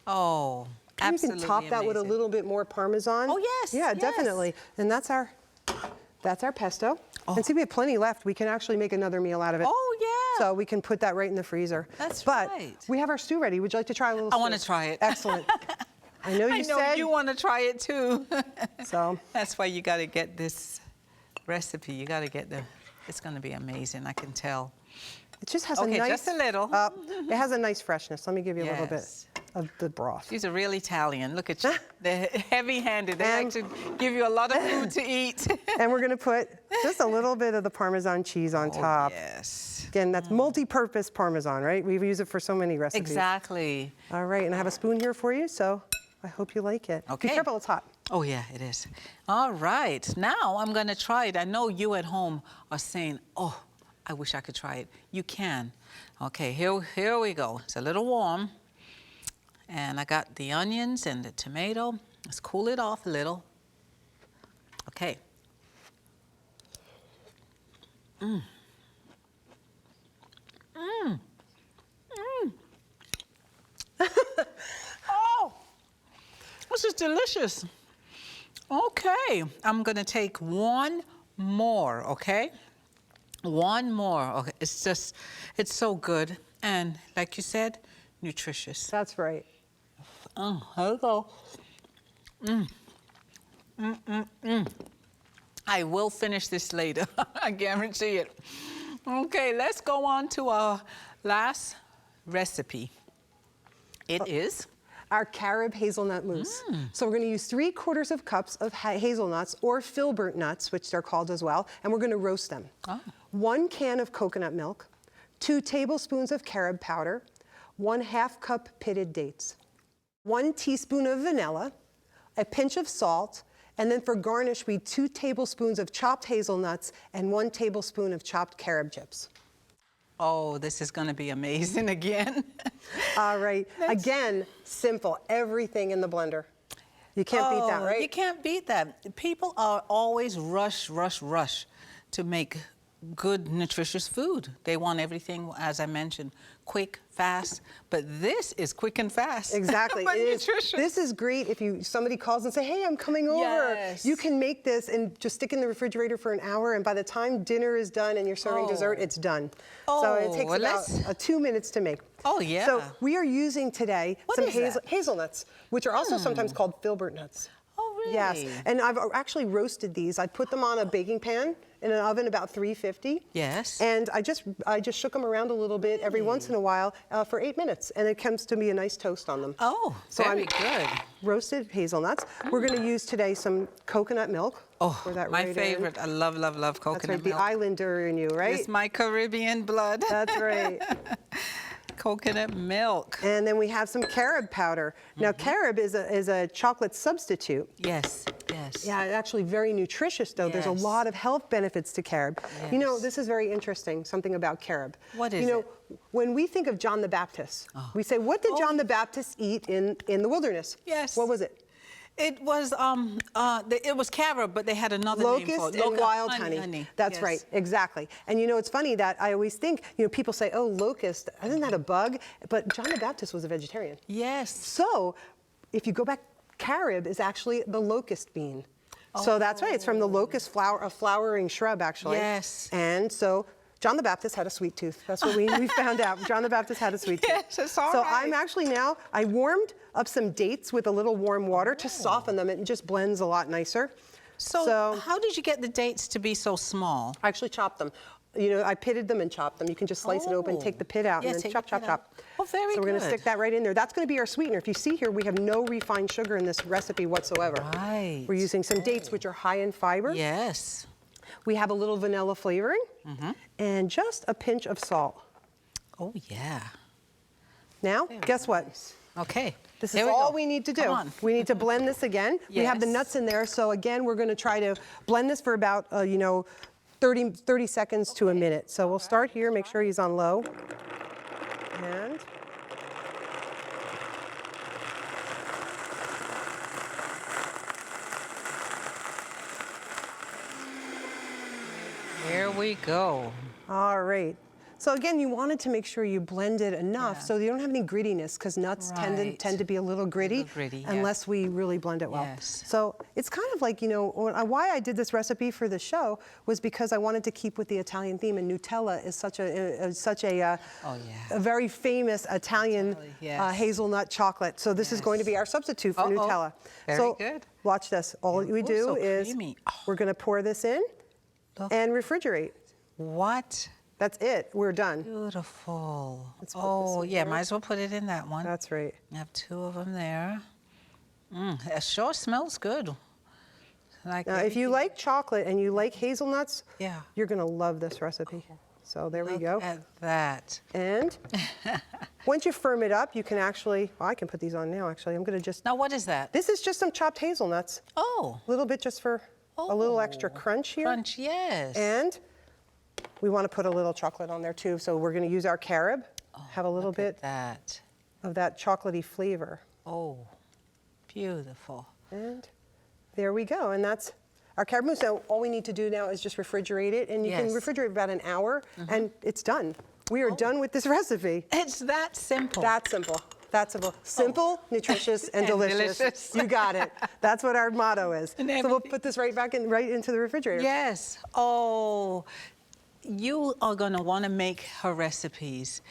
Oh, absolutely You can top that with a little bit more Parmesan. Oh, yes. Yeah, yes. definitely. And that's our pesto. And see, we have plenty left. We can actually make another meal out of it. Oh, yeah. So we can put that right in the freezer. That's but right. We have our stew ready. Would you like to try a little I stew? want to try it. Excellent. I know you said. you want to try it too. So. That's why you got to get this recipe. You got to get it's going to be amazing, I can tell. It just has a nice. just a little. It has a nice freshness. Let me give you a little bit of the broth. She's a real Italian. Look at you. They're heavy-handed. They like to give you a lot of food to eat. And we're going to put just a little bit of the Parmesan cheese on top. Yes. Again, that's multi-purpose Parmesan, right? We use it for so many recipes. Exactly. All right, and I have a spoon here for you, so I hope you like it. Okay. Be careful, it's hot. Oh, yeah, it is. All right. Now I'm going to try it. I know you at home are saying, oh, I wish I could try it. You can. Okay, here we go. It's a little warm. And I got the onions and the tomato. Let's cool it off a little. Okay. Oh, this is delicious. Okay, I'm gonna take one more, okay? One more, okay? It's so good. And like you said, nutritious. That's right. Oh, here we go. I will finish this later. I guarantee it. Okay, let's go on to our last recipe. It is our Carob hazelnut mousse. So we're going to use 3/4 cups of hazelnuts or filbert nuts, which they're called as well, and we're going to roast them. 1 can of coconut milk, 2 tablespoons of carob powder, 1/2 cup pitted dates, 1 teaspoon of vanilla, a pinch of salt, and then for garnish, we 2 tablespoons of chopped hazelnuts and 1 tablespoon of chopped carob chips. Oh, this is going to be amazing again. All right. Again, simple. Everything in the blender. You can't beat that, right? You can't beat that. People are always rush to make good, nutritious food. They want everything, as I mentioned, quick, fast. But this is quick and fast. Exactly. But nutritious. This is great if somebody calls and say, hey, I'm coming over. Yes. You can make this and just stick in the refrigerator for an hour, and by the time dinner is done and you're serving dessert, it's done. So it takes about 2 minutes to make. Oh, yeah. So we are using today some is that? hazelnuts, which are also sometimes called filbert nuts. Oh, really? Yes, and I've actually roasted these. I put them on a baking pan in an oven about 350. Yes. And I just shook them around a little bit every once in a while for 8 minutes, and it comes to be a nice toast on them. Oh, so very good. Roasted hazelnuts. We're going to use today some coconut milk. Oh, pour that my right favorite. in. I love coconut That's right, milk. the Islander in you, right? It's my Caribbean blood. That's right. Coconut milk. And then we have some carob powder. Now, carob is a chocolate substitute. Yes, yes. Yeah, actually very nutritious, though. There's a Yes. lot of health benefits to carob. Yes. You know, this is very interesting, something about carob. What is You know, it? when we think of John the Baptist, we say, what did John the Baptist eat in the wilderness? Yes. What was it? It was carob, but they had another name for Locust it. and wild honey. That's Yes. right, exactly. And you know, it's funny that I always think, you know, people say, oh, locust, isn't that a bug? But John the Baptist was a vegetarian. Yes. So if you go back, carob is actually the locust bean. So that's right, it's from the locust flower, a flowering shrub, actually. Yes. And so John the Baptist had a sweet tooth. That's what we found out. John the Baptist had a sweet tooth. Yes, it's all so right. I'm actually now, I warmed up some dates with a little warm water to soften them. It just blends a lot nicer. So how did you get the dates to be so small? I actually chopped them. You know, I pitted them and chopped them. You can just slice it open, take the pit out, Yes, and then take chop, the chop, pit out. chop. Oh, very So we're going to good. stick that right in there. That's going to be our sweetener. If you see here, we have no refined sugar in this recipe whatsoever. Right. We're using some dates, which are high in fiber. Yes. We have a little vanilla flavoring, and just a pinch of salt. Oh, yeah. Now, guess what? Okay. This Here is we all go. we need to do. Come on. We need to blend this again. We have the Yes. nuts in there, so again, we're going to try to blend this for about, 30 seconds to a minute. So we'll start here, make sure he's on low. And Here we go. all right. So again, you wanted to make sure you blended enough Yeah. so you don't have any grittiness, because nuts Right. tend to be a little gritty, gritty, yes. unless we really blend it well. Yes. So it's kind of like, why I did this recipe for the show was because I wanted to keep with the Italian theme, and Nutella is such a very famous Italian yes. hazelnut chocolate. So this is going to be our substitute for Nutella. Very so good. Watch this. All we do so is creamy. we're going to pour this in Look. and refrigerate. What? That's it. We're done. Beautiful. Let's put this Oh, in yeah, here. might as well put it in that one. That's right. I have 2 of them there. It sure smells good. Like Now, if you everything. like chocolate and you like hazelnuts, Yeah. you're going to love this recipe. So there we Look go. at that. And once you firm it up, you can actually, I can put these on now, actually. I'm going to just, Now, what is that? this is just some chopped hazelnuts. Oh. A little bit just for a little extra Oh, crunch here. Crunch, yes. And we want to put a little chocolate on there too. So we're going to use our carob, have a little Look at bit that. of that chocolatey flavor. Oh, beautiful. And there we go. And that's our carob mousse. Now, all we need to do now is just refrigerate it. And you can Yes. refrigerate about an hour, and it's done. We are done with this recipe. It's that simple. That simple. That simple. Simple, nutritious, and And delicious. delicious. You got it. That's what our motto is. And So we'll everything. put this right into the refrigerator. Yes. Oh, you are going to want to make her recipes.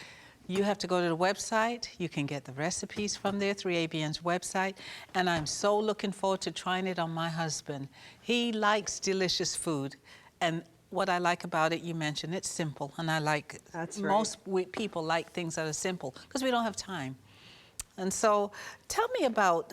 You have to go to the website. You can get the recipes from there, 3ABN's website. And I'm so looking forward to trying it on my husband. He likes delicious food. And what I like about it, you mentioned, it's simple. And I like, That's right. most people like things that are simple because we don't have time. And so tell me about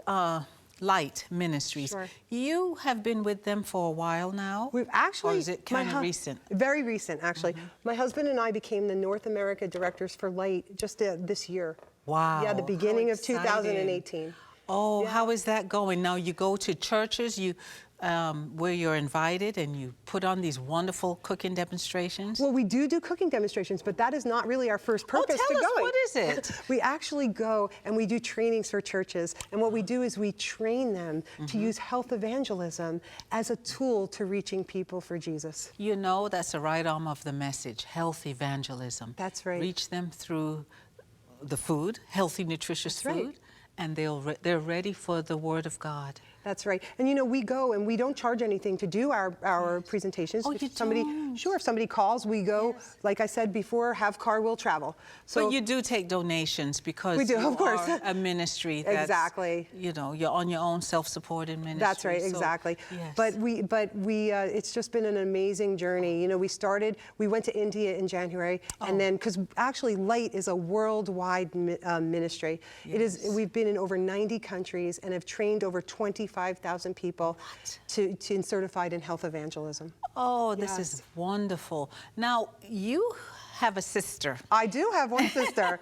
Light Ministries. Sure. You have been with them for a while now? We've actually... Or is it kind of recent? Very recent, actually. My husband and I became the North America directors for Light just this year. Wow. Yeah, the how beginning of exciting. 2018. Oh, Yeah. how is that going? Now you go to churches, where you're invited, and you put on these wonderful cooking demonstrations. Well, we do cooking demonstrations, but that is not really our first purpose tell to us, going. what is it? We actually go and we do trainings for churches, and what we do is we train them to use health evangelism as a tool to reaching people for Jesus. You know, that's the right arm of the message, health evangelism. That's right. Reach them through the food, healthy, nutritious That's food, right. and they're ready for the Word of God. That's right. And you know, we go and we don't charge anything to do our presentations. Oh, if you somebody, don't? Sure, if somebody calls, we go. Yes. Like I said before, have car, will travel. So But you do take donations because We do, you of course. are a ministry that's, Exactly. you know, you're on your own self-supported ministry. That's right, so- exactly. yes. But we it's just been an amazing journey. You know, we went to India in January, and then, because actually Light is a worldwide ministry. It is, Yes. we've been in over 90 countries and have trained over 25,000 people to certified in health evangelism. Oh, this Yes. is wonderful. Now, you have a sister. I do have one sister.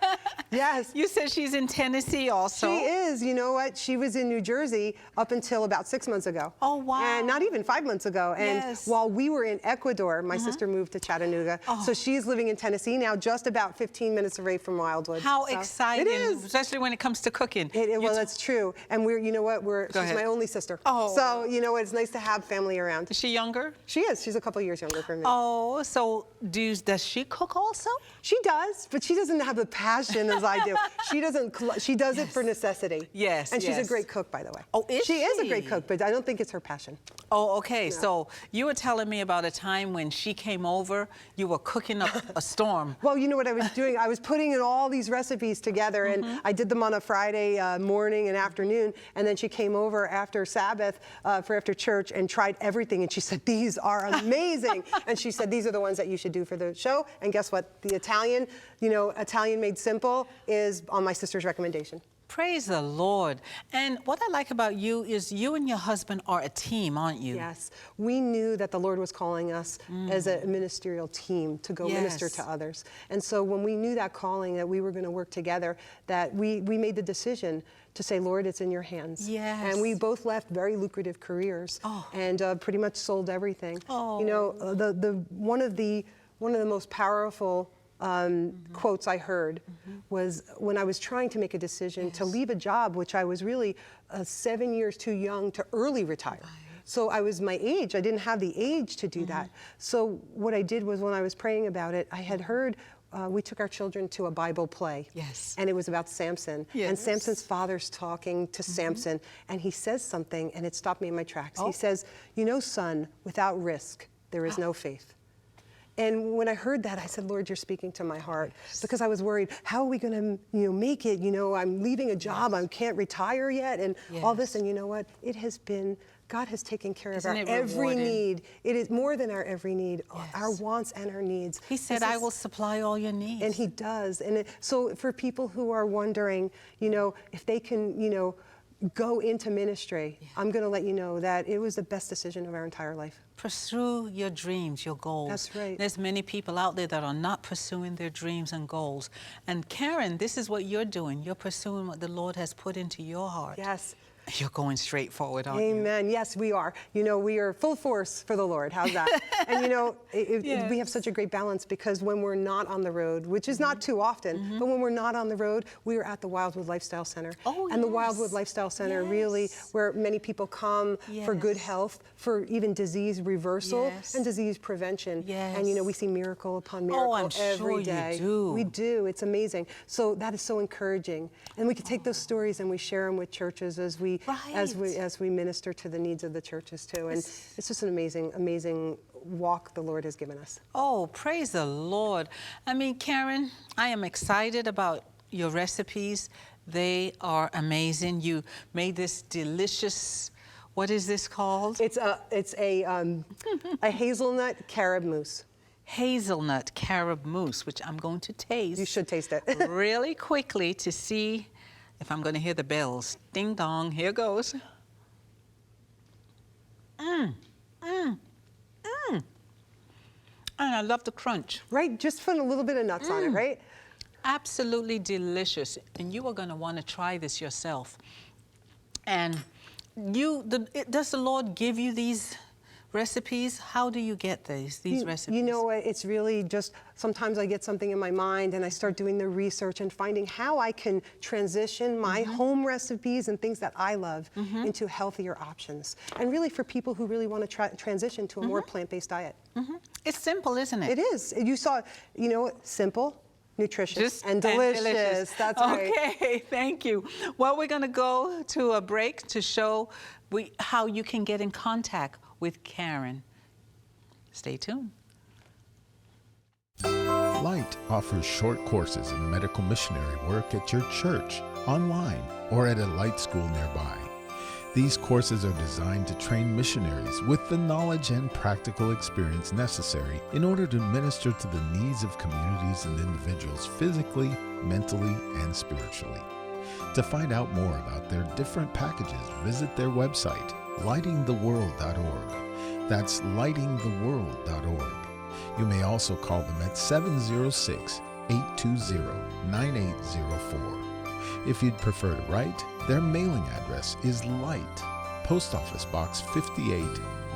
Yes. You said she's in Tennessee also. She is. You know what? She was in New Jersey up until about 6 months ago. Oh, wow. And not even 5 months ago. And Yes. while we were in Ecuador, my sister moved to Chattanooga. So she's living in Tennessee now, just about 15 minutes away from Wildwood. How So exciting, It is. especially when it comes to cooking. Well, that's true. And you know what? She's ahead. my only sister. Oh. So, you know, it's nice to have family around. Is she younger? She is. She's a couple years younger than me. Oh, so does she cook also? She does, but she doesn't have the passion as I do. She does it for necessity. Yes, And she's a yes. great cook, by the way. Oh, is She is a she? great cook, but I don't think it's her passion. Oh, okay. So you were telling me about a time when she came over, you were cooking up a storm. Well, you know what I was doing? I was putting in all these recipes together, and I did them on a Friday morning and afternoon, and then she came over after Sabbath for after church and tried everything, and she said, these are amazing. And she said, these are the ones that you should do for the show. And guess what? The Italian, Italian Made Simple is on my sister's recommendation. Praise the Lord. And what I like about you is you and your husband are a team, aren't you? Yes, we knew that the Lord was calling us as a ministerial team to go minister Yes. to others. And so when we knew that calling, that we were going to work together, that we made the decision to say, Lord, it's in your hands. Yes. And we both left very lucrative careers and pretty much sold everything. Oh. You know, one of the most powerful quotes I heard was when I was trying to make a decision to leave a job, which I was really 7 years too young to early retire. So I was my age, I didn't have the age to do that. So what I did was, when I was praying about it, I had heard, we took our children to a Bible play. Yes. And it was about Samson. And Yes. Samson's father's talking to Samson, and he says something, and it stopped me in my tracks. He says, you know, son, without risk, there is no faith. And when I heard that, I said, Lord, you're speaking to my heart, because I was worried, how are we going to, make it? You know, I'm leaving a job, I can't retire yet, and all this. And you know what? It has been, God has taken care of Isn't our it every rewarding? need. It is more than our every need, Yes. our wants and our needs. He said, This I is- will supply all your needs. And he does. And so for people who are wondering, if they can, go into ministry, I'm going to let you know that it was the best decision of our entire life. Pursue your dreams, your goals. That's right. There's many people out there that are not pursuing their dreams and goals. And Carin, this is what you're doing. You're pursuing what the Lord has put into your heart. Yes. You're going straight forward, aren't you? Amen. Yes, we are. We are full force for the Lord. How's that? And we have such a great balance, because when we're not on the road, which is not too often, but when we're not on the road, we are at the Wildwood Lifestyle Center. Oh, and the yes. Wildwood Lifestyle Center really, where many people come for good Yes. health, for even disease reversal Yes. and disease prevention. Yes. And we see miracle upon miracle I'm every sure you day. do. We do. It's amazing. So that is so encouraging. And we can take those stories and we share them with churches as we minister to the needs of the churches too. And it's just an amazing walk the Lord has given us. Oh, praise the Lord. I mean, Carin, I am excited about your recipes. They are amazing. You made this delicious, what is this called? It's a hazelnut carob mousse. Hazelnut Carob mousse, which I'm going to taste. You should taste it. really quickly to see if I'm going to hear the bells. Ding dong, here goes. And I love the crunch. Right? Just put a little bit of nuts on it, right? Absolutely delicious. And you are going to want to try this yourself. And does the Lord give you these recipes? How do you get these recipes? You know what, it's really just, sometimes I get something in my mind and I start doing the research and finding how I can transition my home recipes and things that I love into healthier options. And really for people who really want to transition to a more plant-based diet. It's simple, isn't it? It is. You saw, you know, simple, nutritious, and delicious. That's right. Okay, thank you. Well, we're going to go to a break to show how you can get in contact with Carin. Stay tuned. Light offers short courses in medical missionary work at your church, online, or at a Light school nearby. These courses are designed to train missionaries with the knowledge and practical experience necessary in order to minister to the needs of communities and individuals physically, mentally, and spiritually. To find out more about their different packages, visit their website, lightingtheworld.org. That's lightingtheworld.org. You may also call them at 706-820-9804. If you'd prefer to write, their mailing address is Light, Post Office Box 58,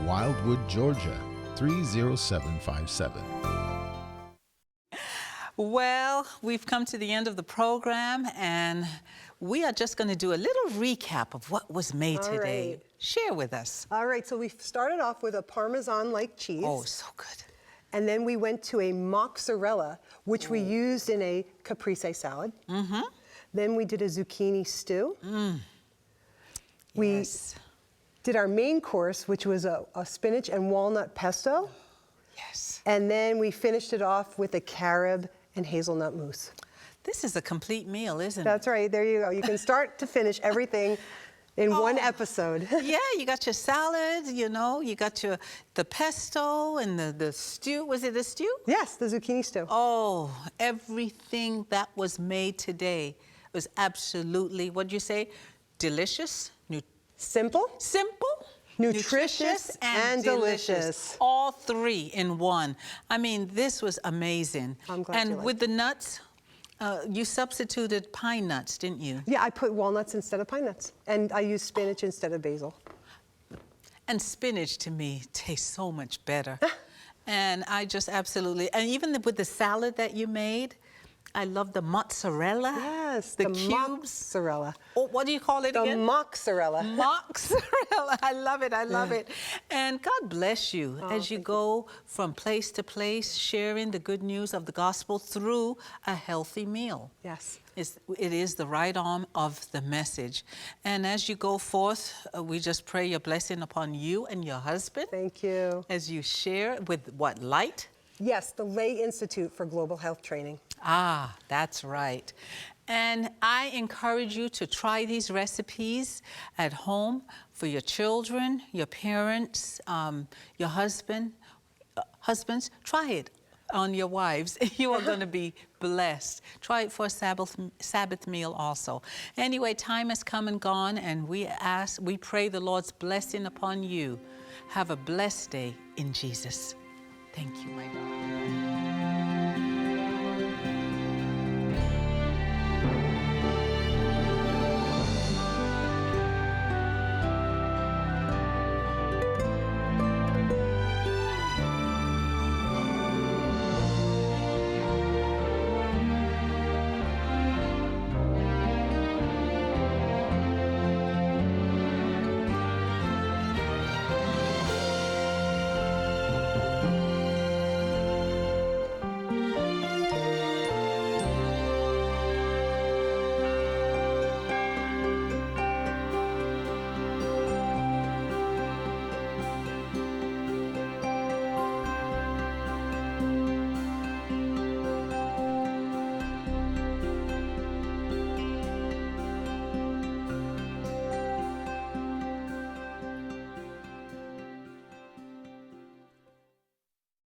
Wildwood, Georgia, 30757. Well, we've come to the end of the program, and we are just going to do a little recap of what was made today. Right. Share with us. All right, so we started off with a Parmesan-like cheese. Oh, so good. And then we went to a Mozzarella, which we used in a Caprese salad. Then we did a zucchini stew. We did our main course, which was a spinach and walnut pesto. Yes. And then we finished it off with a carob and hazelnut mousse. This is a complete meal, isn't it? That's right, there you go. You can start to finish everything in one episode. Yeah, you got your salad, you know, you got the pesto and the stew. Was it a stew? Yes, the zucchini stew. Oh, everything that was made today was absolutely, what'd you say? Delicious? Simple, Simple? nutritious, and delicious. All three in one. I mean, this was amazing. I'm glad you And liked with the nuts, you substituted pine nuts, didn't you? Yeah, I put walnuts instead of pine nuts. And I used spinach instead of basil. And spinach, to me, tastes so much better. And I just absolutely, and even with the salad that you made, I love the mozzarella. Yes, the the cubes. mozzarella. Oh, what do you call it The again? mozzarella. Mozzarella. I love it. I love it. And God bless you as you thank go from place to place, sharing the good news of the gospel through a healthy meal. Yes. It is the right arm of the message. And as you go forth, we just pray your blessing upon you and your husband. Thank you. As you share with what, Light? Yes, the Lay Institute for Global Health Training. Ah, that's right. And I encourage you to try these recipes at home for your children, your parents, your husbands. Try it on your wives. You are going to be blessed. Try it for a Sabbath meal also. Anyway, time has come and gone, and we pray the Lord's blessing upon you. Have a blessed day in Jesus. Thank you, my darling.